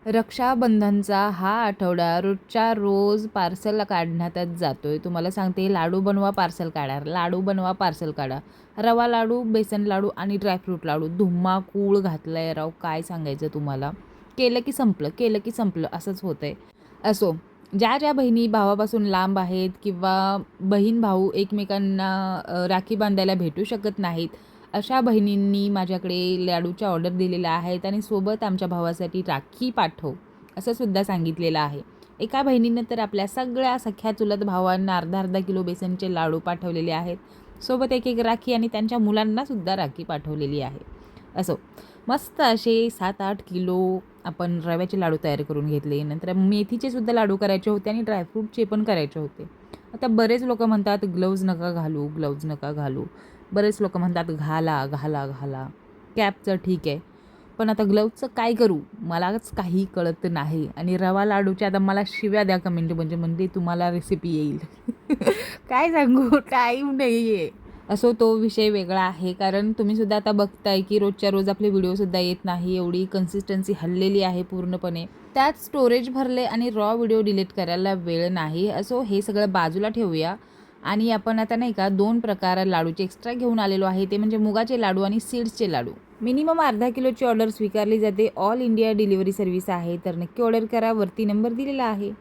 रक्षाबंधनचा हा आठवडा रोजच्या रोज पार्सल काढण्यातच जातोय. तुम्हाला सांगते, लाडू बनवा, पार्सल काढा, लाडू बनवा, पार्सल काढा. रवा लाडू, बेसन लाडू आणि ड्रायफ्रूट लाडू धुम्माकूळ घातलाय राव, काय सांगायचं तुम्हाला. केलं की संपलं, केलं की संपलं असंच होतंय. असो, ज्या ज्या बहिणी भावापासून लांब आहेत किंवा बहीण भाऊ एकमेकांना राखी बांधायला भेटू शकत नाहीत, अशा बहिणींनी माझ्याकडे लाडूच्या ऑर्डर दिलेल्या आहेत आणि सोबत आमच्या भावासाठी राखी पाठव असं सुद्धा सांगितलेलं आहे. एका बहिणीनं तर आपल्या सगळ्या सख्या चुलत भावांना अर्धा अर्धा किलो बेसनचे लाडू पाठवलेले आहेत. सोबत एक एक राखी आणि त्यांच्या मुलांनासुद्धा राखी पाठवलेली आहे. असो, मस्त असे 7-8 किलो आपण रव्याचे लाडू तयार करून घेतले. नंतर मेथीचे सुद्धा लाडू करायचे होते आणि ड्रायफ्रूटचे पण करायचे होते. आता बरेच लोकं म्हणतात ग्लव्ज नका घालू, ग्लव्ज नका घालू. बरेच लोकं म्हणतात घाला, घाला, घाला. कॅपचं ठीक आहे. पण आता ग्लव्जचं काय करू? मलाच काही कळत नाही आणि रवा लाडूच्या आता मला शिव्या द्या कमेंटमध्ये, म्हणजे तुम्हाला रेसिपी येईल. काय सांगू? टाईम नाही आहे. असो, तो विषय वेगळा आहे. कारण तुम्हीसुद्धा आता बघताय की रोजच्या रोज आपले व्हिडिओसुद्धा येत नाही. एवढी कन्सिस्टन्सी हललेली आहे पूर्णपणे. त्यात स्टोरेज भरले आणि रॉ व्हिडिओ डिलीट करायला वेळ नाही. असो, हे सगळं बाजूला ठेवूया आणि आपण आता नाही का 2 प्रकार लाडूचे एक्स्ट्रा घेऊन आलेलो आहे. ते म्हणजे मुगाचे लाडू आणि सीड्सचे लाडू. मिनिमम अर्धा किलोची ऑर्डर स्वीकारली जाते. ऑल इंडिया डिलिव्हरी सर्व्हिस आहे. तर नक्की ऑर्डर करा. वरती नंबर दिलेला आहे.